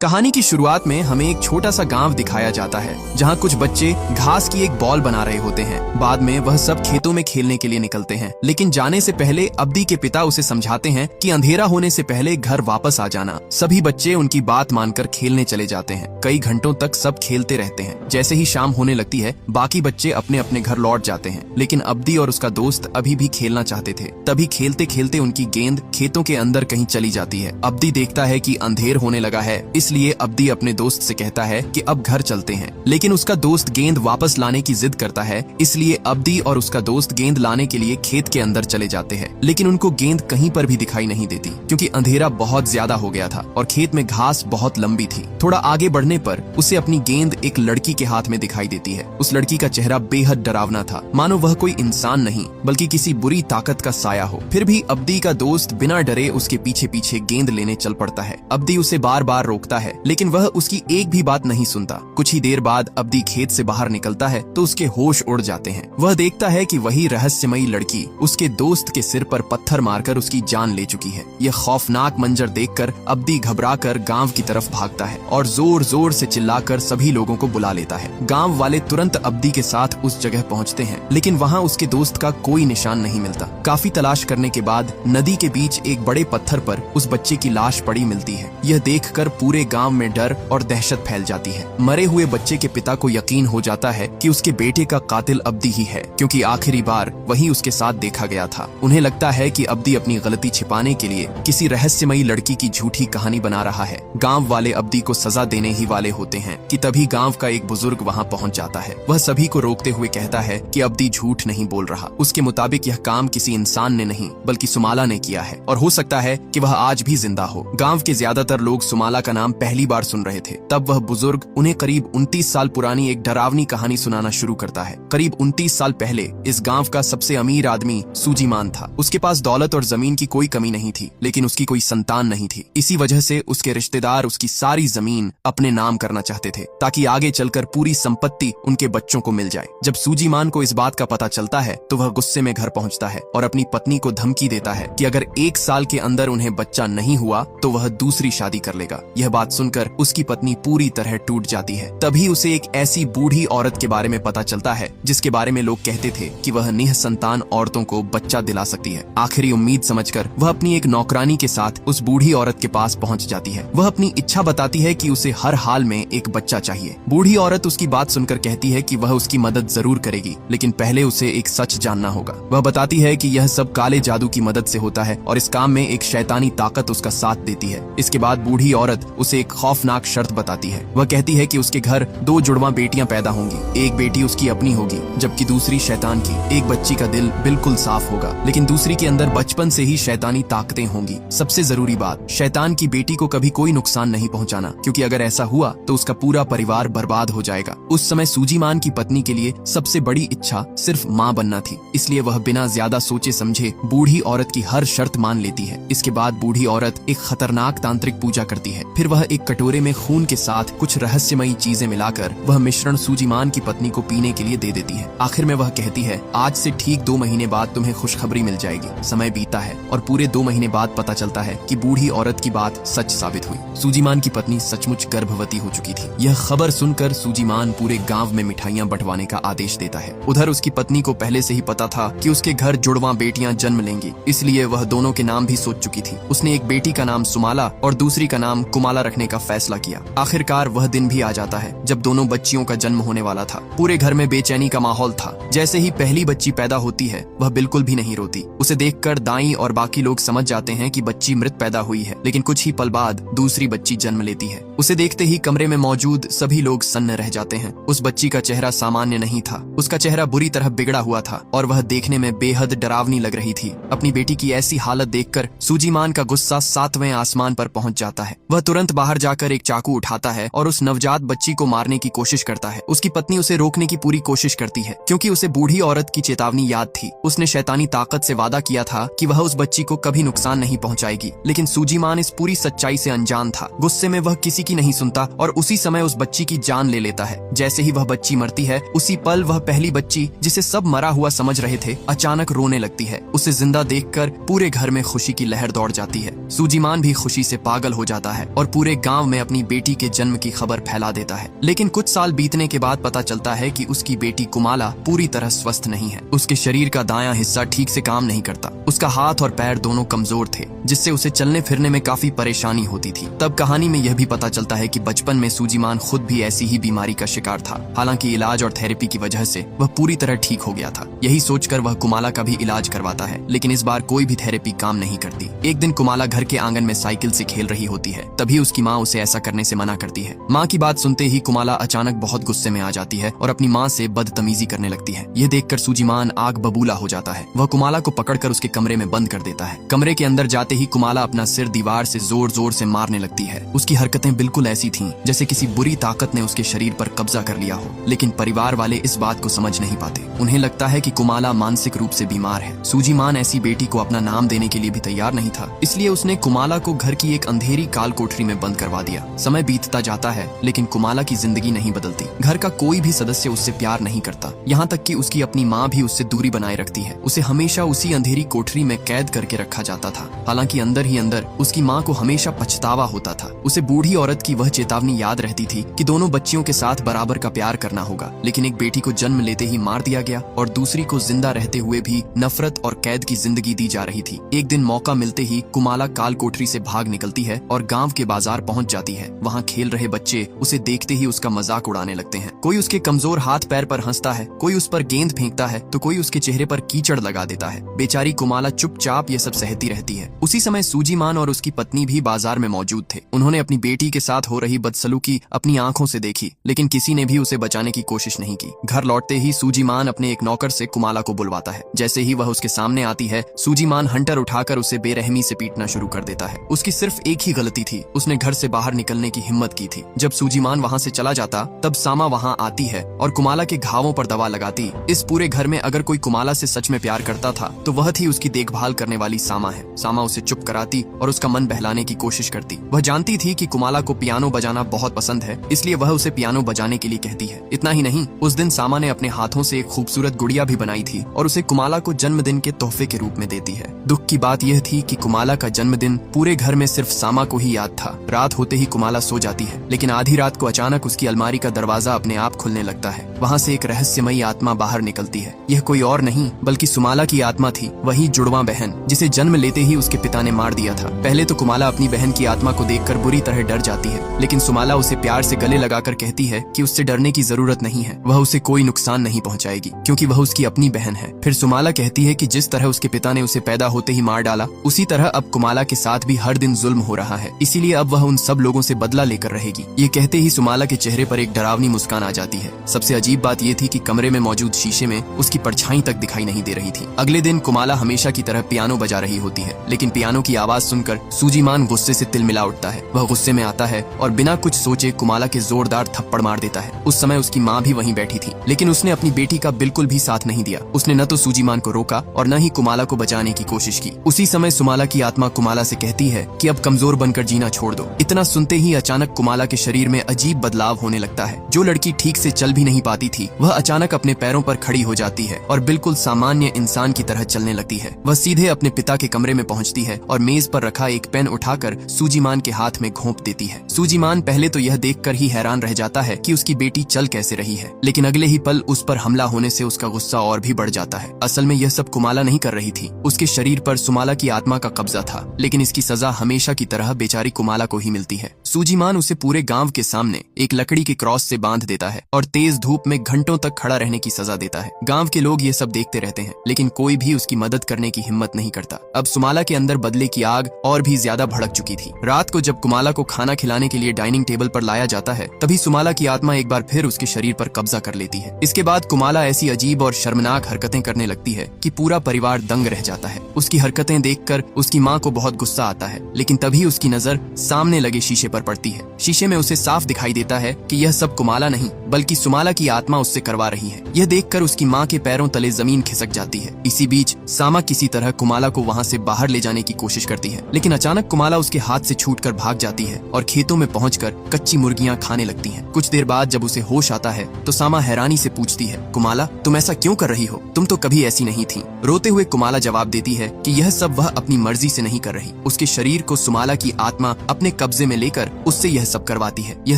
कहानी की शुरुआत में हमें एक छोटा सा गांव दिखाया जाता है जहां कुछ बच्चे घास की एक बॉल बना रहे होते हैं। बाद में वह सब खेतों में खेलने के लिए निकलते हैं, लेकिन जाने से पहले अब्दी के पिता उसे समझाते हैं कि अंधेरा होने से पहले घर वापस आ जाना। सभी बच्चे उनकी बात मानकर खेलने चले जाते हैं। कई घंटों तक सब खेलते रहते हैं। जैसे ही शाम होने लगती है, बाकी बच्चे अपने अपने घर लौट जाते हैं, लेकिन अब्दी और उसका दोस्त अभी भी खेलना चाहते थे। तभी खेलते खेलते उनकी गेंद खेतों के अंदर कहीं चली जाती है। अब्दी देखता है कि अंधेर होने लगा है, इसलिए अब्दी अपने दोस्त से कहता है कि अब घर चलते हैं। लेकिन उसका दोस्त गेंद वापस लाने की जिद करता है, इसलिए अब्दी और उसका दोस्त गेंद लाने के लिए खेत के अंदर चले जाते हैं। लेकिन उनको गेंद कहीं पर भी दिखाई नहीं देती, क्योंकि अंधेरा बहुत ज्यादा हो गया था और खेत में घास बहुत लंबी थी। थोड़ा आगे बढ़ने पर उसे अपनी गेंद एक लड़की के हाथ में दिखाई देती है। उस लड़की का चेहरा बेहद डरावना था, मानो वह कोई इंसान नहीं बल्कि किसी बुरी ताकत का साया हो। फिर भी अब्दी का दोस्त बिना डरे उसके पीछे पीछे गेंद लेने चल पड़ता है। अब्दी उसे बार बार रोकता है, लेकिन वह उसकी एक भी बात नहीं सुनता। कुछ ही देर बाद अब्दी खेत से बाहर निकलता है तो उसके होश उड़ जाते हैं। वह देखता है कि वही रहस्यमयी लड़की उसके दोस्त के सिर पर पत्थर मारकर उसकी जान ले चुकी है। यह खौफनाक मंजर देखकर अब्दी घबराकर गांव की तरफ भागता है और जोर जोर से चिल्लाकर सभी लोगों को बुला लेता है। गांव वाले तुरंत अब्दी के साथ उस जगह पहुंचते हैं, लेकिन वहां उसके दोस्त का कोई निशान नहीं मिलता। काफी तलाश करने के बाद नदी के बीच एक बड़े पत्थर पर उस बच्चे की लाश पड़ी मिलती है। यह देखकर पूरे गांव में डर और दहशत फैल जाती है। मरे हुए बच्चे के पिता को यकीन हो जाता है कि उसके बेटे का कातिल अब्दी ही है, क्योंकि आखिरी बार वही उसके साथ देखा गया था। उन्हें लगता है कि अब्दी अपनी गलती छिपाने के लिए किसी रहस्यमयी लड़की की झूठी कहानी बना रहा है। गांव वाले अब्दी को सजा देने ही वाले होते हैं कि तभी गांव का एक बुजुर्ग वहां पहुंच जाता है। वह सभी को रोकते हुए कहता है कि अब्दी झूठ नहीं बोल रहा। उसके मुताबिक यह काम किसी इंसान ने नहीं बल्कि सुमाला ने किया है, और हो सकता है कि वह आज भी जिंदा हो। गांव के ज्यादातर लोग सुमाला का नाम पहली बार सुन रहे थे। तब वह बुजुर्ग उन्हें करीब 29 साल पुरानी एक डरावनी कहानी सुनाना शुरू करता है। करीब 29 साल पहले इस गांव का सबसे अमीर आदमी सूजीमान था। उसके पास दौलत और जमीन की कोई कमी नहीं थी, लेकिन उसकी कोई संतान नहीं थी। इसी वजह से उसके रिश्तेदार उसकी सारी जमीन अपने नाम करना चाहते थे, ताकि आगे चलकर पूरी संपत्ति उनके बच्चों को मिल जाए। जब सूजीमान को इस बात का पता चलता है तो वह गुस्से में घर पहुंचता है और अपनी पत्नी को धमकी देता है कि अगर 1 साल के अंदर उन्हें बच्चा नहीं हुआ तो वह दूसरी शादी कर लेगा। यह बात सुनकर उसकी पत्नी पूरी तरह टूट जाती है। तभी उसे एक ऐसी बूढ़ी औरत के बारे में पता चलता है जिसके बारे में लोग कहते थे कि वह निःसंतान औरतों को बच्चा दिला सकती है। आखिरी उम्मीद समझकर वह अपनी एक नौकरानी के साथ उस बूढ़ी औरत के पास पहुंच जाती है। वह अपनी इच्छा बताती है कि उसे हर हाल में एक बच्चा चाहिए। बूढ़ी औरत उसकी बात सुनकर कहती है कि वह उसकी मदद जरूर करेगी, लेकिन पहले उसे एक सच जानना होगा। वह बताती है कि यह सब काले जादू की मदद से होता है और इस काम में एक शैतानी ताकत उसका साथ देती है। इसके बाद बूढ़ी औरत उसे एक खौफनाक शर्त बताती है। वह कहती है कि उसके घर 2 जुड़वा बेटियां पैदा होंगी। एक बेटी उसकी अपनी होगी, जबकि दूसरी शैतान की। एक बच्ची का दिल बिल्कुल साफ होगा, लेकिन दूसरी के अंदर बचपन से ही शैतानी ताकतें होंगी। सबसे जरूरी बात, शैतान की बेटी को कभी कोई नुकसान नहीं पहुंचाना, क्योंकि अगर ऐसा हुआ तो उसका पूरा परिवार बर्बाद हो जाएगा। उस समय सूजीमान की पत्नी के लिए सबसे बड़ी इच्छा सिर्फ माँ बनना थी, इसलिए वह बिना ज्यादा सोचे समझे बूढ़ी औरत की हर शर्त मान लेती है। इसके बाद बूढ़ी औरत एक खतरनाक तांत्रिक पूजा करती है। फिर वह एक कटोरे में खून के साथ कुछ रहस्यमयी चीजें मिलाकर वह मिश्रण सूजीमान की पत्नी को पीने के लिए दे देती है। आखिर में वह कहती है, आज से ठीक 2 महीने बाद तुम्हें खुशखबरी मिल जाएगी। समय बीता है और पूरे 2 महीने बाद पता चलता है कि बूढ़ी औरत की बात सच साबित हुई। सूजीमान की पत्नी सचमुच गर्भवती हो चुकी थी। यह खबर सुनकर सूजीमान पूरे गांव में मिठाइयां बंटवाने का आदेश देता है। उधर उसकी पत्नी को पहले से ही पता था कि उसके घर जुड़वा बेटियां जन्म लेंगी, इसलिए वह दोनों के नाम भी सोच चुकी थी। उसने एक बेटी का नाम सुमाला और दूसरी का नाम कुमाला रखने का फैसला किया। आखिरकार वह दिन भी आ जाता है जब दोनों बच्चियों का जन्म होने वाला था। पूरे घर में बेचैनी का माहौल था। जैसे ही पहली बच्ची पैदा होती है, वह बिल्कुल भी नहीं रोती। उसे देखकर दाई और बाकी लोग समझ जाते हैं कि बच्ची मृत पैदा हुई है, लेकिन कुछ ही पल बाद दूसरी बच्ची जन्म लेती है। उसे देखते ही कमरे में मौजूद सभी लोग सन्न रह जाते हैं। उस बच्ची का चेहरा सामान्य नहीं था। उसका चेहरा बुरी तरह बिगड़ा हुआ था और वह देखने में बेहद डरावनी लग रही थी। अपनी बेटी की ऐसी हालत देखकर सूजीमान का गुस्सा 7वें आसमान पर पहुंच जाता है। वह तुरंत बाहर जाकर एक चाकू उठाता है और उस नवजात बच्ची को मारने की कोशिश करता है। उसकी पत्नी उसे रोकने की पूरी कोशिश करती है, क्योंकि उसे बूढ़ी औरत की चेतावनी याद थी। उसने शैतानी ताकत से वादा किया था कि वह उस बच्ची को कभी नुकसान नहीं पहुंचाएगी, लेकिन सूजीमान इस पूरी सच्चाई से अनजान था। गुस्से में वह किसी की नहीं सुनता और उसी समय उस बच्ची की जान ले लेता है। जैसे ही वह बच्ची मरती है, उसी पल वह पहली बच्ची, जिसे सब मरा हुआ समझ रहे थे, अचानक रोने लगती है। उसे जिंदा देखकर पूरे घर में खुशी की लहर दौड़ जाती है। सूजीमान भी खुशी से पागल हो जाता है और पूरे पूरे गांव में अपनी बेटी के जन्म की खबर फैला देता है। लेकिन कुछ साल बीतने के बाद पता चलता है कि उसकी बेटी कुमाला पूरी तरह स्वस्थ नहीं है। उसके शरीर का दायां हिस्सा ठीक से काम नहीं करता। उसका हाथ और पैर दोनों कमजोर थे, जिससे उसे चलने फिरने में काफी परेशानी होती थी। तब कहानी में यह भी पता चलता है कि बचपन में सूजीमान खुद भी ऐसी ही बीमारी का शिकार था। हालांकि इलाज और थेरेपी की वजह से वह पूरी तरह ठीक हो गया था। यही सोचकर वह कुमाला का भी इलाज करवाता है, लेकिन इस बार कोई भी थेरेपी काम नहीं करती। एक दिन कुमाला घर के आंगन में साइकिल से खेल रही होती है, तभी उसकी माँ उसे ऐसा करने से मना करती है। माँ की बात सुनते ही कुमाला अचानक बहुत गुस्से में आ जाती है और अपनी माँ से बदतमीजी करने लगती है। यह देखकर सूजीमान आग बबूला हो जाता है। वह कुमाला को पकड़कर उसके कमरे में बंद कर देता है। कमरे के अंदर जाते ही कुमाला अपना सिर दीवार से जोर जोर से मारने लगती है। उसकी हरकतें बिल्कुल ऐसी थीं जैसे किसी बुरी ताकत ने उसके शरीर पर कब्जा कर लिया हो। लेकिन परिवार वाले इस बात को समझ नहीं पाते। उन्हें लगता है कि कुमाला मानसिक रूप से बीमार है। सूजीमान ऐसी बेटी को अपना नाम देने के लिए भी तैयार नहीं था, इसलिए उसने कुमाला को घर की एक अंधेरी काल कोठरी में बंद करवा दिया। समय बीतता जाता है, लेकिन कुमाला की जिंदगी नहीं बदलती। घर का कोई भी सदस्य उससे प्यार नहीं करता, यहाँ तक कि उसकी अपनी माँ भी उससे दूरी बनाए रखती है। उसे हमेशा उसी अंधेरी कोठरी में कैद करके रखा जाता था। हालांकि अंदर ही अंदर उसकी माँ को हमेशा पछतावा होता था। उसे बूढ़ी औरत की वह चेतावनी याद रहती थी कि दोनों बच्चियों के साथ बराबर का प्यार करना होगा। लेकिन एक बेटी को जन्म लेते ही मार दिया गया और दूसरी को जिंदा रहते हुए भी नफरत और कैद की जिंदगी दी जा रही थी। एक दिन मौका मिलते ही कुमाला काल कोठरी से भाग निकलती है और गांव के बाजार पहुंच जाती है। वहां खेल रहे बच्चे उसे देखते ही उसका मजाक उड़ाने लगते हैं। कोई उसके कमजोर हाथ पैर पर हंसता है, कोई उस पर गेंद फेंकता है, तो कोई उसके चेहरे पर कीचड़ लगा देता है। बेचारी कुमाला चुपचाप ये सब सहती रहती है। उसी समय सूजीमान और उसकी पत्नी भी बाजार में मौजूद थे। उन्होंने अपनी बेटी के साथ हो रही बदसलूकी अपनी आंखों से देखी, लेकिन किसी ने भी उसे बचाने की कोशिश नहीं की। घर लौटते ही सूजीमान अपने एक नौकर से कुमाला को बुलवाता है। जैसे ही वह उसके सामने आती है, सूजीमान हंटर उठाकर उसे बेरहमी से पीटना शुरू कर देता है। उसकी सिर्फ एक ही गलती थी, उसने घर से बाहर निकलने की हिम्मत की थी। जब सूजीमान वहाँ से चला जाता, तब सामा वहाँ आती है और कुमाला के घावों पर दवा लगाती। इस पूरे घर में अगर कोई कुमाला से सच में प्यार करता था, तो वह थी उसकी देखभाल करने वाली सामा है। सामा उसे चुप कराती और उसका मन बहलाने की कोशिश करती। वह जानती थी कि कुमाला को पियानो बजाना बहुत पसंद है, इसलिए वह उसे पियानो बजाने के लिए कहती है। इतना ही नहीं, उस दिन सामा ने अपने हाथों से एक खूबसूरत गुड़िया भी बनाई थी और उसे कुमाला को जन्मदिन के तोहफे के रूप में देती है। दुख की बात यह थी कि कुमाला का जन्मदिन पूरे घर में सिर्फ सामा को ही याद था। रात होते ही कुमाला सो जाती है, लेकिन आधी रात को अचानक उसकी अलमारी का दरवाजा अपने आप खुलने लगता है। वहाँ से एक रहस्यमयी आत्मा बाहर निकलती है। यह कोई और नहीं बल्कि सुमाला की आत्मा थी, वही जुड़वा बहन जिसे जन्म लेते ही उसके पिता ने मार दिया था। पहले तो कुमाला अपनी बहन की आत्मा को देखकर बुरी तरह डर जाती है, लेकिन सुमाला उसे प्यार से गले लगाकर कहती है कि उससे डरने की जरूरत नहीं है, वह उसे कोई नुकसान नहीं पहुँचाएगी क्योंकि वह उसकी अपनी बहन है। फिर सुमाला कहती है कि जिस तरह उसके पिता ने उसे पैदा होते ही मार डाला, उसी तरह अब कुमाला के साथ भी हर दिन जुल्म हो रहा है, इसीलिए अब वह उन सब लोगों से बदला लेकर रहेगी। ये कहते ही सुमाला के चेहरे पर एक डरावनी मुस्कान आ जाती है। सबसे अजीब बात ये थी कि कमरे में मौजूद शीशे में उसकी परछाई तक दिखाई नहीं दे रही थी। अगले दिन कुमाला हमेशा की तरह पियानो बजा रही होती है, लेकिन पियानो की आवाज सुनकर सूजीमान गुस्से से तिलमिला उठता है। वह गुस्से में आता है और बिना कुछ सोचे कुमाला के जोरदार थप्पड़ मार देता है। उस समय उसकी माँ भी वहीं बैठी थी, लेकिन उसने अपनी बेटी का बिल्कुल भी साथ नहीं दिया। उसने न तो सूजीमान को रोका और न ही कुमाला को बचाने की कोशिश की। उसी समय सुमाला की आत्मा कुमाला से कहती है कि अब कमजोर बनकर जीना छोड़ दो। इतना सुनते ही अचानक कुमाला के शरीर में अजीब बदलाव होने लगता है। जो लड़की ठीक से चल भी नहीं पाती थी, वह अचानक अपने पैरों पर खड़ी हो जाती है और बिल्कुल सामान्य इंसान की तरह चलने लगती है। वह सीधे अपने पिता के कमरे में पहुंचती है और मेज पर रखा एक पेन उठाकर सूजीमान के हाथ में घोंप देती है। सूजीमान पहले तो यह देखकर ही हैरान रह जाता है कि उसकी बेटी चल कैसे रही है, लेकिन अगले ही पल उस पर हमला होने से उसका गुस्सा और भी बढ़ जाता है। असल में यह सब कुमाला नहीं कर रही थी, उसके शरीर पर सुमाला की आत्मा का कब्जा था, लेकिन इसकी सजा हमेशा की तरह बेचारी कुमाला को ही मिलती है। सूजीमान उसे पूरे गांव के सामने एक लकड़ी के क्रॉस से बांध देता है और तेज धूप में घंटों तक खड़ा रहने की सजा देता है। गांव के लोग ये सब देखते रहते हैं, लेकिन कोई भी उसकी मदद करने की हिम्मत नहीं करता। अब सुमाला के अंदर बदले की आग और भी ज्यादा भड़क चुकी थी। रात को जब कुमाला को खाना खिलाने के लिए डाइनिंग टेबल पर लाया जाता है, तभी सुमाला की आत्मा एक बार फिर उसके शरीर पर कब्जा कर लेती है। इसके बाद कुमाला ऐसी अजीब और शर्मनाक हरकतें करने लगती है कि पूरा परिवार दंग रह जाता है। उसकी हरकतें देखकर उसकी माँ को बहुत गुस्सा आता है, लेकिन तभी उसकी नजर सामने लगे शीशे पर पड़ती है। शीशे में उसे साफ दिखाई देता है कि यह सब कुमाला नहीं बल्कि सुमाला की आत्मा उससे करवा रही है। यह देखकर उसकी माँ के पैरों तले जमीन खिसक जाती है। इसी बीच सामा किसी तरह कुमाला को वहाँ से बाहर ले जाने की कोशिश करती है, लेकिन अचानक कुमाला उसके हाथ से छूटकर भाग जाती है और खेतों में पहुंचकर कच्ची मुर्गियां खाने लगती हैं। कुछ देर बाद जब उसे होश आता है तो सामा हैरानी से पूछती है, कुमाला तुम ऐसा क्यों कर रही हो? तुम तो कभी ऐसी नहीं थी। रोते हुए कुमाला जवाब देती है कि यह सब वह अपनी मर्जी से नहीं कर रही। उसके शरीर को सुमाला की आत्मा अपने कब्जे में लेकर उससे यह सब करवाती है। यह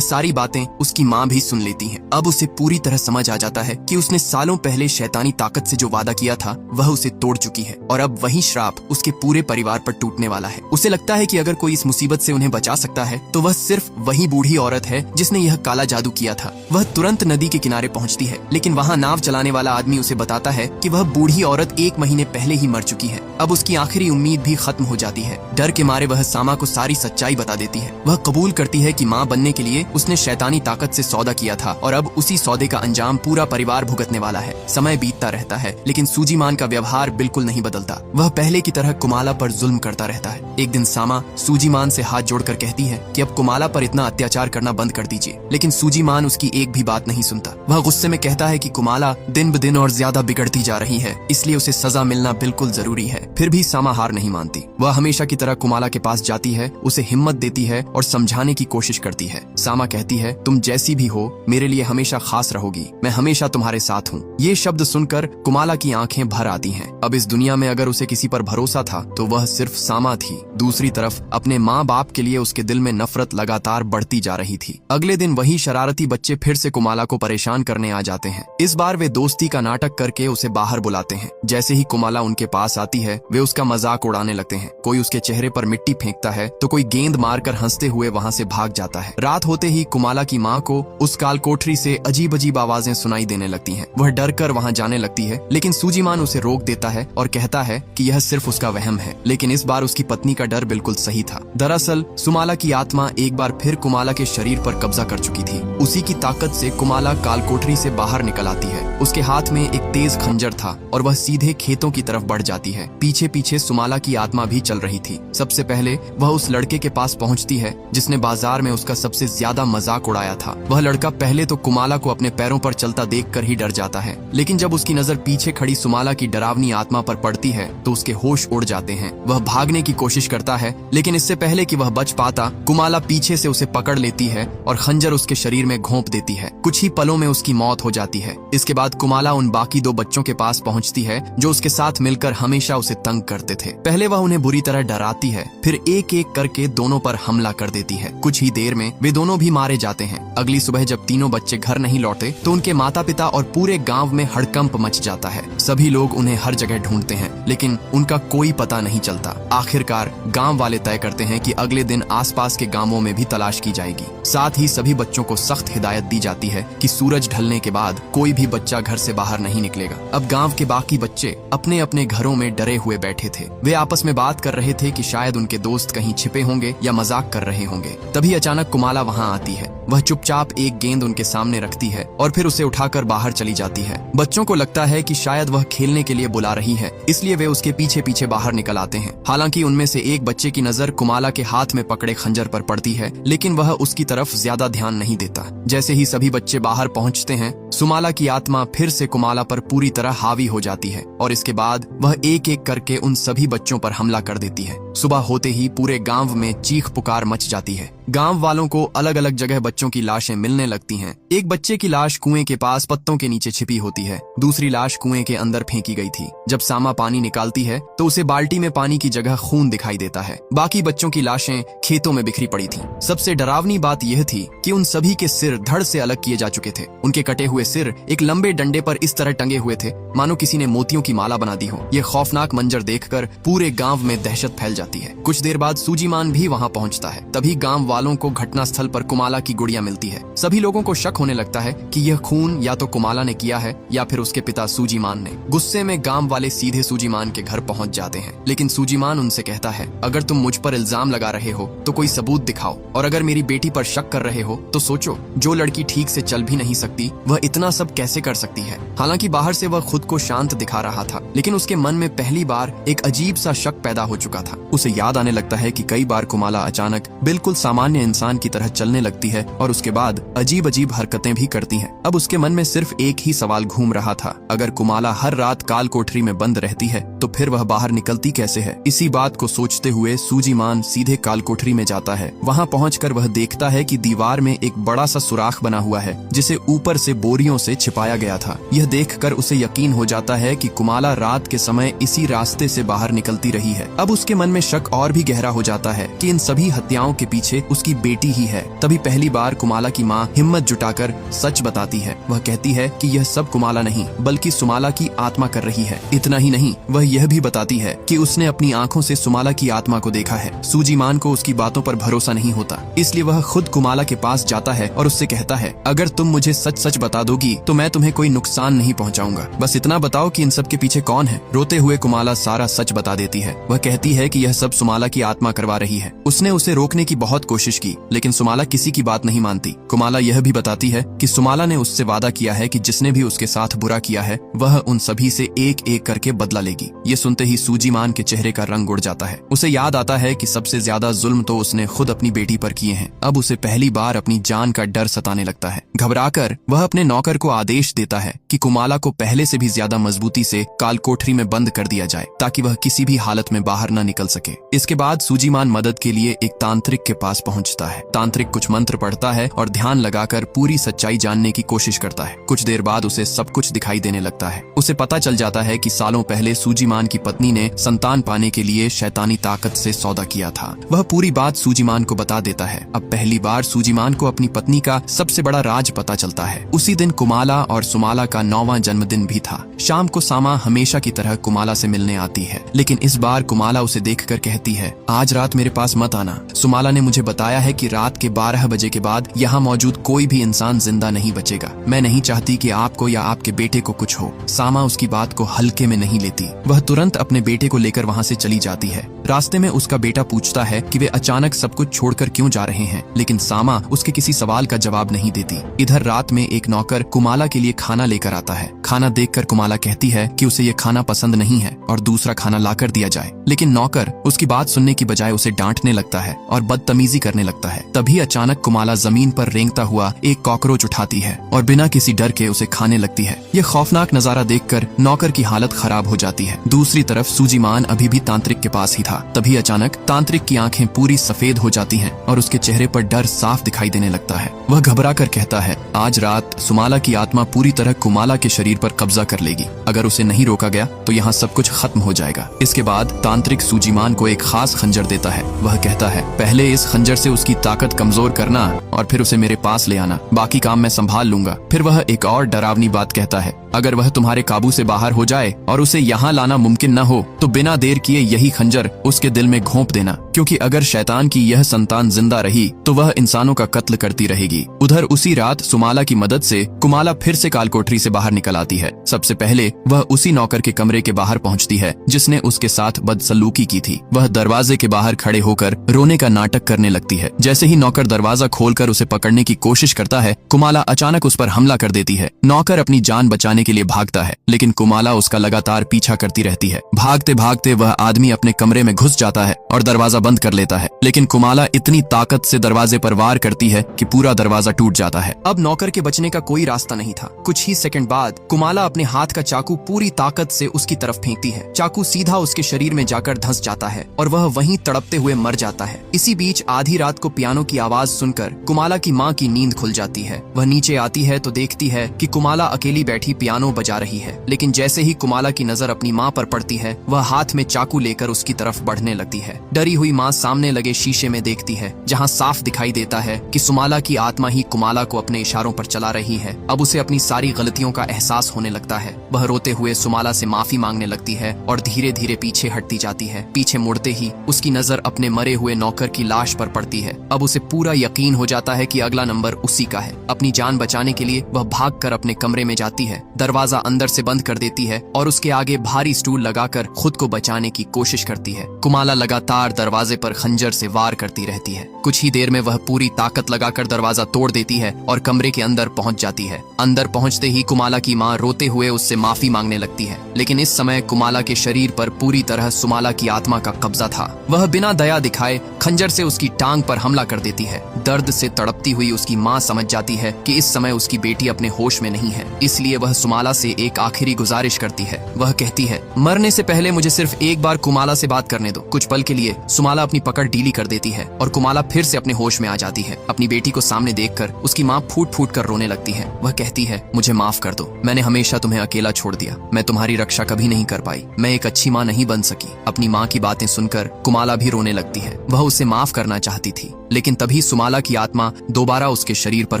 सारी बातें उसकी माँ भी सुन लेती हैं। अब उसे पूरी तरह समझ आ जाता है कि उसने सालों पहले शैतानी ताकत से जो वादा किया था वह उसे तोड़ चुकी है और अब वही श्राप उसके पूरे परिवार पर टूटने वाला है। उसे लगता है कि अगर कोई इस मुसीबत से उन्हें बचा सकता है तो वह सिर्फ वही बूढ़ी औरत है जिसने यह काला जादू किया था। वह तुरंत नदी के किनारे पहुंचती है, लेकिन वहां नाव चलाने वाला आदमी उसे बताता है कि वह बूढ़ी औरत 1 महीने पहले ही मर चुकी है। अब उसकी आखिरी उम्मीद भी खत्म हो जाती है। डर के मारे वह सामा को सारी सच्चाई बता देती है। वह कबूल करती है कि माँ बनने के लिए उसने शैतानी ताकत से सौदा किया था और अब उसी सौदे का अंजाम पूरा परिवार भुगतने वाला है। समय बीतता रहता है, लेकिन सूजीमान का व्यवहार बिल्कुल नहीं बदलता। वह पहले की तरह कुमाला पर जुल्म करता रहता है। एक दिन सामा सूजीमान से हाथ जोड़कर कहती है कि अब कुमाला पर इतना अत्याचार करना बंद कर दीजिए, लेकिन सूजीमान उसकी एक भी बात नहीं सुनता। वह गुस्से में कहता है कि कुमाला दिन ब दिन और ज्यादा बिगड़ती जा रही है, इसलिए उसे सजा मिलना बिल्कुल जरूरी है। फिर भी सामा हार नहीं मानती। वह हमेशा की तरह कुमाला के पास जाती है, उसे हिम्मत देती है और समझाने की कोशिश करती है। सामा कहती है, तुम जैसी भी हो मेरे लिए हमेशा खास रहोगी, मैं हमेशा तुम्हारे साथ हूँ। ये शब्द सुनकर कुमाला की आंखें भर आती हैं। अब इस दुनिया में अगर उसे किसी पर भरोसा था तो वह सिर्फ सामा थी। दूसरी तरफ अपने माँ बाप के लिए उसके दिल में नफरत लगातार बढ़ती जा रही थी। अगले दिन वही शरारती बच्चे फिर से कुमाला को परेशान करने आ जाते हैं। इस बार वे दोस्ती का नाटक करके उसे बाहर बुलाते हैं। जैसे ही कुमाला उनके पास आती है वे उसका मजाक उड़ाने लगते हैं। कोई उसके चेहरे पर मिट्टी फेंकता है तो कोई गेंद मारकर हंसते हुए वहाँ से भाग जाता है। रात होते ही कुमाला की माँ को उस काल कोठरी से अजीब अजीब आवाजें सुनाई देने लगती हैं। वह डर कर वहाँ जाने लगती है, लेकिन सूजीमान उसे रोक देता है और कहता है कि यह सिर्फ उसका वहम है। लेकिन इस बार उसकी पत्नी का डर बिल्कुल सही था। दरअसल सुमाला की आत्मा एक बार फिर कुमाला के शरीर पर कब्जा कर चुकी थी। उसी की ताकत से कुमाला काल कोठरी से बाहर निकल आती है। उसके हाथ में एक तेज खंजर था और वह सीधे खेतों की तरफ बढ़ जाती है। पीछे पीछे सुमाला की आत्मा भी चल रही थी। सबसे पहले वह उस लड़के के पास पहुंचती है जिसने बाजार में उसका सबसे ज्यादा मजाक उड़ाया था। वह लड़का पहले तो कुमाला को अपने पैरों पर चलता देखकर ही डर जाता है, लेकिन जब उसकी नजर पीछे खड़ी सुमाला की डरावनी आत्मा पर पड़ती है तो उसके होश उड़ जाते हैं। वह भागने की कोशिश करता है, लेकिन इससे पहले कि वह बच पाता कुमाला पीछे से उसे पकड़ लेती है और खंजर उसके शरीर में घोंप देती है। कुछ ही पलों में उसकी मौत हो जाती है। इसके बाद कुमाला उन बाकी 2 बच्चों के पास पहुंचती है जो उसके साथ मिलकर हमेशा उसे तंग करते थे। पहले वह उन्हें बुरी तरह डराती है, फिर एक एक करके दोनों पर हमला कर देती है। कुछ ही देर में वे दोनों भी मारे जाते हैं। अगली सुबह जब तीनों बच्चे घर नहीं लौटे तो उनके माता पिता और पूरे गांव में हड़कंप मच जाता है। सभी लोग उन्हें हर जगह ढूंढते हैं, लेकिन उनका कोई पता नहीं चलता। आखिरकार गांव वाले तय करते हैं कि अगले दिन आसपास के गांवों में भी तलाश की जाएगी। साथ ही सभी बच्चों को सख्त हिदायत दी जाती है कि सूरज ढलने के बाद कोई भी बच्चा घर से बाहर नहीं निकलेगा। अब गांव के बाकी बच्चे अपने अपने घरों में डरे हुए बैठे थे। वे आपस में बात कर रहे थे कि शायद उनके दोस्त कहीं छिपे होंगे या मजाक कर रहे होंगे। तभी अचानक कुमाला वहां आती है। वह चुपचाप एक गेंद उनके सामने रखती है और फिर उसे उठाकर बाहर चली जाती है। बच्चों को लगता है कि शायद वह खेलने के लिए बुला रही है, इसलिए वे उसके पीछे पीछे बाहर निकल आते हैं। हालांकि उनमें से एक बच्चे की नजर कुमाला के हाथ में पकड़े खंजर पर पड़ती है, लेकिन वह उसकी तरफ ज्यादा ध्यान नहीं देता। जैसे ही सभी बच्चे बाहर पहुंचते हैं, सुमाला की आत्मा फिर से कुमाला पर पूरी तरह हावी हो जाती है और इसके बाद वह एक एक करके उन सभी बच्चों पर हमला कर देती है। सुबह होते ही पूरे गांव में चीख पुकार मच जाती है। गांव वालों को अलग अलग जगह बच्चों की लाशें मिलने लगती हैं। एक बच्चे की लाश कुएं के पास पत्तों के नीचे छिपी होती है। दूसरी लाश कुएं के अंदर फेंकी गई थी। जब सामा पानी निकालती है तो उसे बाल्टी में पानी की जगह खून दिखाई देता है। बाकी बच्चों की लाशें खेतों में बिखरी पड़ी थीं। सबसे डरावनी बात यह थी कि उन सभी के सिर धड़ से अलग किए जा चुके थे। उनके कटे हुए सिर एक लंबे डंडे पर इस तरह टंगे हुए थे मानो किसी ने मोतियों की माला बना दी हो। ये खौफनाक मंजर देखकर पूरे गांव में दहशत फैल जाती है। कुछ देर बाद सूजीमान भी वहां पहुंचता है। तभी गांव वालों को घटना स्थल पर कुमाला की गुड़िया मिलती है। सभी लोगों को शक होने लगता है कि यह खून या तो कुमाला ने किया है या फिर उसके पिता सूजीमान ने। गुस्से में गांव वाले सीधे सूजीमान के घर पहुंच जाते हैं, लेकिन सूजीमान उनसे कहता है, अगर तुम मुझ पर इल्जाम लगा रहे हो तो कोई सबूत दिखाओ, और अगर मेरी बेटी पर शक कर रहे हो तो सोचो, जो लड़की ठीक से चल भी नहीं सकती वह इतना सब कैसे कर सकती है। हालांकि बाहर से वह खुद को शांत दिखा रहा था, लेकिन उसके मन में पहली बार एक अजीब सा शक पैदा हो चुका था। उसे याद आने लगता है कि कई बार कुमाला अचानक बिल्कुल सामान्य इंसान की तरह चलने लगती है और उसके बाद अजीब अजीब हरकतें भी करती है। अब उसके मन में सिर्फ एक ही सवाल घूम रहा था, अगर कुमाला हर रात काल कोठरी में बंद रहती है तो फिर वह बाहर निकलती कैसे है। इसी बात को सोचते हुए सूजीमान सीधे काल कोठरी में जाता है। वहाँ पहुंचकर वह देखता है कि दीवार में एक बड़ा सा सुराख बना हुआ है जिसे ऊपर से बोरियों से छिपाया गया था। यह देखकर उसे यकीन हो जाता है कि कुमाला रात के समय इसी रास्ते से बाहर निकलती रही है। अब उसके मन में शक और भी गहरा हो जाता है कि इन सभी हत्याओं के पीछे उसकी बेटी ही है। तभी पहली बार कुमाला की माँ हिम्मत जुटाकर सच बताती है। वह कहती है कि यह सब कुमाला नहीं बल्कि सुमाला की आत्मा कर रही है। इतना ही नहीं, वह यह भी बताती है कि उसने अपनी आंखों से सुमाला की आत्मा को देखा है। सूजीमान को उसकी बातों पर भरोसा नहीं होता, इसलिए वह खुद कुमाला के पास जाता है और उससे कहता है, अगर तुम मुझे सच सच बता दोगी तो मैं तुम्हें कोई नुकसान नहीं पहुंचाऊंगा। बस इतना बताओ कि इन सब के पीछे कौन है। रोते हुए कुमाला सारा सच बता देती है। वह कहती है कि यह सब सुमाला की आत्मा करवा रही है। उसने उसे रोकने की बहुत कोशिश की, लेकिन सुमाला किसी की बात नहीं मानती। कुमाला यह भी बताती है कि सुमाला ने उससे वादा किया है कि जिसने भी उसके साथ बुरा किया है वह उन सभी से एक एक करके बदला लेगी। ये सुनते ही सूजीमान के चेहरे का रंग उड़ जाता है। उसे याद आता है कि सबसे ज्यादा जुल्म तो उसने खुद अपनी बेटी पर किए हैं। अब उसे पहली बार अपनी जान का डर सताने लगता है। घबराकर वह अपने नौकर को आदेश देता है कि कुमाला को पहले से भी ज्यादा मजबूती से काल कोठरी में बंद कर दिया जाए ताकि वह किसी भी हालत में बाहर न निकल सके। इसके बाद सूजीमान मदद के लिए एक तांत्रिक के पास पहुंचता है। तांत्रिक कुछ मंत्र पढ़ता है और ध्यान लगाकर पूरी सच्चाई जानने की कोशिश करता है। कुछ देर बाद उसे सब कुछ दिखाई देने लगता है। उसे पता चल जाता है कि सालों पहले सूजीमान की पत्नी ने संतान पाने के लिए शैतानी ताकत से सौदा किया था। वह पूरी बात सूजीमान को बता देता है। अब पहली बार सूजीमान को अपनी पत्नी का सबसे बड़ा राज पता चलता है। उसी दिन कुमाला और सुमाला का 9वां जन्मदिन भी था। शाम को सामा हमेशा की तरह कुमाला से मिलने आती है, लेकिन इस बार कुमाला उसे देखकर कहती है, आज रात मेरे पास मत आना। सुमाला ने मुझे बताया है कि रात के 12 बजे के बाद यहाँ मौजूद कोई भी इंसान जिंदा नहीं बचेगा। मैं नहीं चाहती कि आपको या आपके बेटे को कुछ हो। सामा उसकी बात को हल्के में नहीं लेती। वह तुरंत अपने बेटे को लेकर वहाँ से चली जाती है। रास्ते में उसका बेटा पूछता है कि वे अचानक सब कुछ छोड़कर क्यों जा रहे हैं, लेकिन सामा उसके किसी सवाल का जवाब नहीं देती। इधर रात में एक नौकर कुमाला के लिए खाना लेकर आता है। खाना देखकर कुमाला कहती है कि उसे ये खाना पसंद नहीं है और दूसरा खाना लाकर दिया जाए, लेकिन नौकर उसकी बात सुनने की बजाय उसे डांटने लगता है और बदतमीजी करने लगता है। तभी अचानक कुमाला जमीन पर रेंगता हुआ एक कॉकरोच उठाती है और बिना किसी डर के उसे खाने लगती है। यह खौफनाक नजारा देखकर नौकर की हालत खराब हो जाती है। दूसरी तरफ सूजीमान अभी भी तांत्रिक के पास ही था। तभी अचानक तांत्रिक की आंखें पूरी सफेद हो जाती हैं और उसके चेहरे पर डर साफ दिखाई देने लगता है। वह घबरा कर कहता है, आज रात सुमाला की आत्मा पूरी तरह कुमाला के शरीर पर कब्जा कर लेगी। अगर उसे नहीं रोका गया तो यहाँ सब कुछ खत्म हो जाएगा। इसके बाद तांत्रिक सूजीमान को एक खास खंजर देता है। वह कहता है, पहले इस खंजर से उसकी ताकत कमजोर करना और फिर उसे मेरे पास ले आना, बाकी काम मैं संभाल लूंगा। फिर वह एक और डरावनी बात कहता है, अगर वह तुम्हारे काबू से बाहर हो जाए और उसे यहाँ लाना मुमकिन न हो तो बिना देर किए यही खंजर उसके दिल में घोंप देना, क्योंकि अगर शैतान की यह संतान जिंदा रही तो वह इंसानों का कत्ल करती रहेगी। उधर उसी रात सुमाला की मदद से कुमाला फिर से कालकोठरी से बाहर निकल आती है। सबसे पहले वह उसी नौकर के कमरे के बाहर पहुंचती है जिसने उसके साथ बदसलूकी की थी। वह दरवाजे के बाहर खड़े होकर रोने का नाटक करने लगती है। जैसे ही नौकर दरवाजा खोलकर उसे पकड़ने की कोशिश करता है, कुमाला अचानक उस पर हमला कर देती है। नौकर अपनी जान बचाने के लिए भागता है, लेकिन कुमाला उसका लगातार पीछा करती रहती है। भागते भागते वह आदमी अपने कमरे में घुस जाता है और दरवाजा बंद कर लेता है, लेकिन कुमाला इतनी ताकत से दरवाजे पर वार करती है कि पूरा दरवाजा टूट जाता है। अब नौकर के बचने का कोई रास्ता नहीं था। कुछ ही सेकंड बाद कुमाला अपने हाथ का चाकू पूरी ताकत से उसकी तरफ फेंकती है। चाकू सीधा उसके शरीर में जाकर धंस जाता है और वह वहीं तड़पते हुए मर जाता है। इसी बीच आधी रात को पियानो की आवाज सुनकर कुमाला की माँ की नींद खुल जाती है। वह नीचे आती है तो देखती है कि कुमाला अकेली बैठी पियानो बजा रही है, लेकिन जैसे ही कुमाला की नजर अपनी माँ पर पड़ती है, वह हाथ में चाकू लेकर उसकी तरफ बढ़ने लगती है। डरी हुई माँ सामने लगे शीशे में देखती है, जहाँ साफ दिखाई देता है कि सुमाला की आत्मा ही कुमाला को अपने इशारों पर चला रही है। अब उसे अपनी सारी गलतियों का एहसास होने लगता है। वह रोते हुए सुमाला से माफी मांगने लगती है और धीरे धीरे पीछे हटती जाती है। पीछे मुड़ते ही उसकी नजर अपने मरे हुए नौकर की लाश पर पड़ती है। अब उसे पूरा यकीन हो जाता है कि अगला नंबर उसी का है। अपनी जान बचाने के लिए वह भागकर अपने कमरे में जाती है, दरवाजा अंदर से बंद कर देती है और उसके आगे भारी स्टूल लगाकर खुद को बचाने की कोशिश करती है। कुमाला लगातार दरवाजे पर खंजर से वार करती रहती है। कुछ ही देर में वह पूरी ताकत लगाकर दरवाजा तोड़ देती है और कमरे के अंदर पहुंच जाती है। अंदर पहुंचते ही कुमाला की माँ रोते हुए उससे माफी मांगने लगती है, लेकिन इस समय कुमाला के शरीर पर पूरी तरह सुमाला की आत्मा का कब्जा था। वह बिना दया दिखाए खंजर से उसकी टांग पर हमला कर देती है। दर्द से तड़पती हुई उसकी माँ समझ जाती है कि इस समय उसकी बेटी अपने होश में नहीं है, इसलिए वह सुमाला से एक आखिरी गुजारिश करती है। वह कहती है, मरने से पहले मुझे सिर्फ एक बार कुमाला से बात करने दो। कुछ पल के लिए सुमाला अपनी पकड़ ढीली कर देती है और कुमाला फिर से अपने होश में आ जाती है। अपनी बेटी को सामने देखकर उसकी माँ फूट फूट कर रोने लगती है। वह कहती है, मुझे माफ कर दो, मैंने हमेशा तुम्हें अकेला छोड़ दिया। मैं तुम्हारी रक्षा कभी नहीं कर पाई, मैं एक अच्छी माँ नहीं बन सकी। अपनी माँ की बातें सुनकर कुमाला भी रोने लगती है। वह उसे माफ करना चाहती करती थी। लेकिन तभी सुमाला की आत्मा दोबारा उसके शरीर पर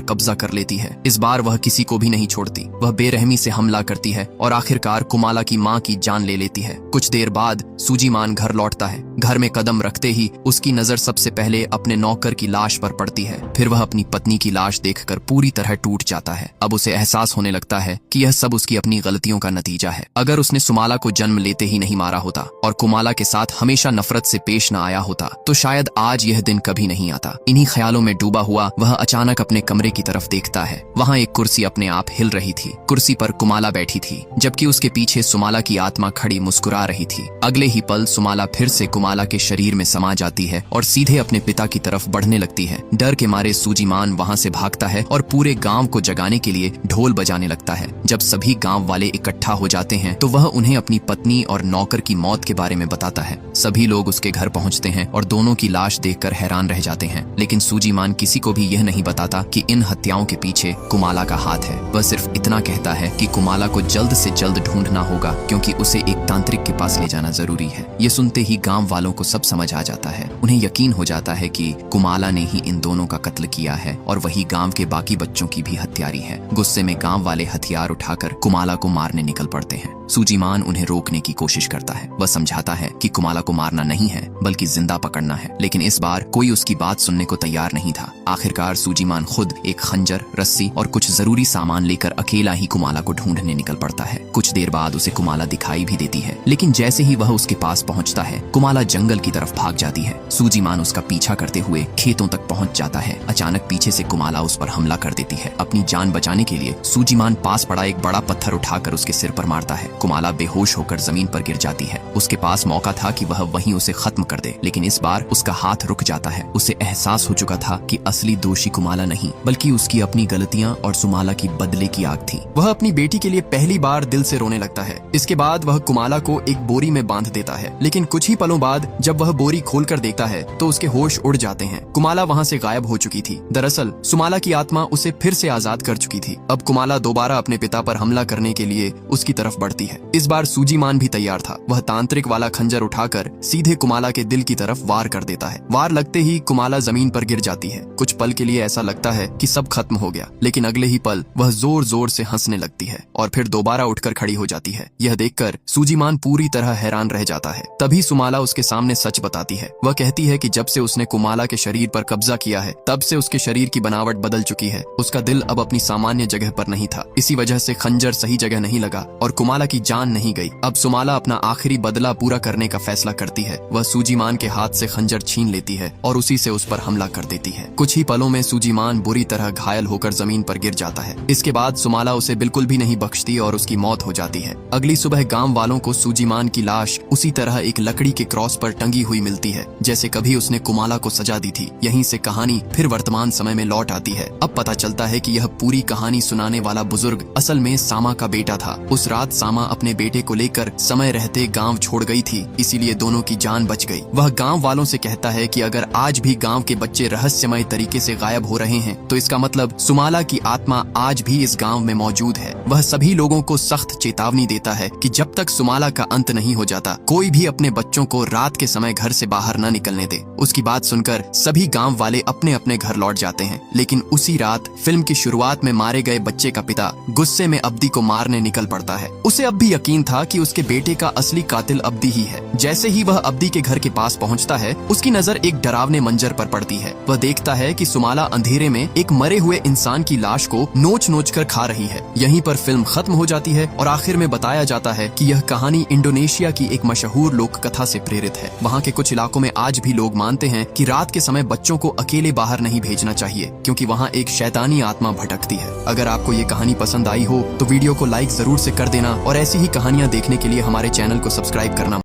कब्जा कर लेती है। इस बार वह किसी को भी नहीं छोड़ती। वह बेरहमी से हमला करती है और आखिरकार कुमाला की माँ की जान ले लेती है। कुछ देर बाद सूजीमान घर लौटता है। घर में कदम रखते ही उसकी नजर सबसे पहले अपने नौकर की लाश पर पड़ती है। फिर वह अपनी पत्नी की लाश देखकर पूरी तरह टूट जाता है। अब उसे एहसास होने लगता है कि यह सब उसकी अपनी गलतियों का नतीजा है। अगर उसने सुमाला को जन्म लेते ही नहीं मारा होता और कुमाला के साथ हमेशा नफरत से पेश न आया होता तो शायद आज यह दिन कभी नहीं आता। इन्हीं ख्यालों में डूबा हुआ वह अचानक अपने कमरे की तरफ देखता है। वहाँ एक कुर्सी अपने आप हिल रही थी। कुर्सी पर कुमाला बैठी थी, जबकि उसके पीछे सुमाला की आत्मा खड़ी मुस्कुरा रही थी। अगले ही पल सुमाला फिर से कुमाला के शरीर में समा जाती है और सीधे अपने पिता की तरफ बढ़ने लगती है। डर के मारे सूजीमान वहाँ से भागता है और पूरे गांव को जगाने के लिए ढोल बजाने लगता है। जब सभी गांव वाले इकट्ठा हो जाते हैं तो वह उन्हें अपनी पत्नी और नौकर की मौत के बारे में बताता है। सभी लोग उसके घर पहुंचते हैं और दोनों की लाश देखकर हैरान रह जाते हैं। लेकिन सूजीमान किसी को भी यह नहीं बताता कि इन हत्याओं के पीछे कुमाला का हाथ है। वह सिर्फ इतना कहता है कि कुमाला को जल्द से जल्द ढूंढना होगा, क्योंकि उसे एक तांत्रिक के पास ले जाना जरूरी है। ये सुनते ही गांव वालों को सब समझ आ जाता है। उन्हें यकीन हो जाता है कि कुमाला ने ही इन दोनों का कत्ल किया है और वही गांव के बाकी बच्चों की भी हत्यारी है। गुस्से में गांव वाले हथियार उठाकर कुमाला को मारने निकल पड़ते हैं। सूजीमान उन्हें रोकने की कोशिश करता है। वह समझाता है कि कुमाला को मारना नहीं है बल्कि जिंदा पकड़ना है, लेकिन इस बार कोई उसकी बात सुनने को तैयार नहीं था। आखिरकार सूजीमान खुद एक खंजर, रस्सी और कुछ जरूरी सामान लेकर अकेला ही कुमाला को ढूंढने निकल पड़ता है। कुछ देर बाद उसे कुमाला दिखाई भी देती है, लेकिन जैसे ही वह उसके पास पहुंचता है कुमाला जंगल की तरफ भाग जाती है। सूजीमान उसका पीछा करते हुए खेतों तक पहुंच जाता है। अचानक पीछे से कुमाला उस पर हमला कर देती है। अपनी जान बचाने के लिए सूजीमान पास पड़ा एक बड़ा पत्थर उठाकर उसके सिर पर मारता है। कुमाला बेहोश होकर जमीन पर गिर जाती है। उसके पास मौका था कि वह वहीं उसे खत्म कर दे, लेकिन इस बार उसका हाथ रुक जाता है। उसे एहसास हो चुका था कि असली दोषी कुमाला नहीं बल्कि उसकी अपनी गलतियां और सुमाला की बदले की आग थी। वह अपनी बेटी के लिए पहली बार दिल से रोने लगता है। इसके बाद वह कुमाला को एक बोरी में बांध देता है, लेकिन कुछ ही पलों बाद जब वह बोरी खोलकर देखता है तो उसके होश उड़ जाते हैं। कुमाला वहाँ से गायब हो चुकी थी। दरअसल सुमाला की आत्मा उसे फिर से आजाद कर चुकी थी। अब कुमाला दोबारा अपने पिता पर हमला करने के लिए उसकी तरफ बढ़ती है। इस बार सूजीमान भी तैयार था। वह तांत्रिक वाला खंजर उठाकर सीधे कुमाला के दिल की तरफ वार कर देता है। वार लगते ही कुमाला जमीन पर गिर जाती है। कुछ पल के लिए ऐसा लगता है कि सब खत्म हो गया, लेकिन अगले ही पल वह जोर जोर से हंसने लगती है और फिर दोबारा उठकर खड़ी हो जाती है। यह देखकर सूजीमान पूरी तरह हैरान रह जाता है। तभी सुमाला उसके सामने सच बताती है। वह कहती है कि जब से उसने कुमाला के शरीर पर कब्जा किया है तब से उसके शरीर की बनावट बदल चुकी है। उसका दिल अब अपनी सामान्य जगह पर नहीं था। इसी वजह से खंजर सही जगह नहीं लगा और कुमाला की जान नहीं गई। अब सुमाला अपना आखिरी बदला पूरा करने का फैसला करती है। वह सूजीमान के हाथ से खंजर छीन लेती है और उसी से उस पर हमला कर देती है। कुछ ही पलों में सूजीमान बुरी तरह घायल होकर जमीन पर गिर जाता है। इसके बाद सुमाला उसे बिल्कुल भी नहीं बख्शती और उसकी मौत हो जाती है। अगली सुबह गांव वालों को सूजीमान की लाश उसी तरह एक लकड़ी के क्रॉस पर टंगी हुई मिलती है जैसे कभी उसने कुमाला को सजा दी थी। यहीं से कहानी फिर वर्तमान समय में लौट आती है। अब पता चलता है कि यह पूरी कहानी सुनाने वाला बुजुर्ग असल में सामा का बेटा था। उस रात सामा अपने बेटे को लेकर समय रहते गांव छोड़ गई थी, इसीलिए दोनों की जान बच गई। वह गांव वालों से कहता है कि अगर आज भी गांव के बच्चे रहस्यमय तरीके से गायब हो रहे हैं तो इसका मतलब सुमाला की आत्मा आज भी इस गांव में मौजूद है। वह सभी लोगों को सख्त चेतावनी देता है कि जब तक सुमाला का अंत नहीं हो जाता कोई भी अपने बच्चों को रात के समय घर से बाहर न निकलने दे। उसकी बात सुनकर सभी गांव वाले अपने अपने घर लौट जाते हैं। लेकिन उसी रात फिल्म की शुरुआत में मारे गए बच्चे का पिता गुस्से में अब्दी को मारने निकल पड़ता है। उसे अब भी यकीन था कि उसके बेटे का असली कातिल अब्दी ही है। जैसे ही वह अब्दी के घर के पास पहुंचता है उसकी नजर एक डरावने मंजर पर पड़ती है। वह देखता है कि सुमाला अंधेरे में एक मरे हुए इंसान की लाश को नोच नोच कर खा रही है। यहीं पर फिल्म खत्म हो जाती है और आखिर में बताया जाता है कि यह कहानी इंडोनेशिया की एक मशहूर लोक कथा से प्रेरित है। वहाँ के कुछ इलाकों में आज भी लोग मानते हैं कि रात के समय बच्चों को अकेले बाहर नहीं भेजना चाहिए, क्योंकि वहाँ एक शैतानी आत्मा भटकती है। अगर आपको ये कहानी पसंद आई हो तो वीडियो को लाइक जरूर से कर देना और ऐसी ही कहानियाँ देखने के लिए हमारे चैनल को सब्सक्राइब करना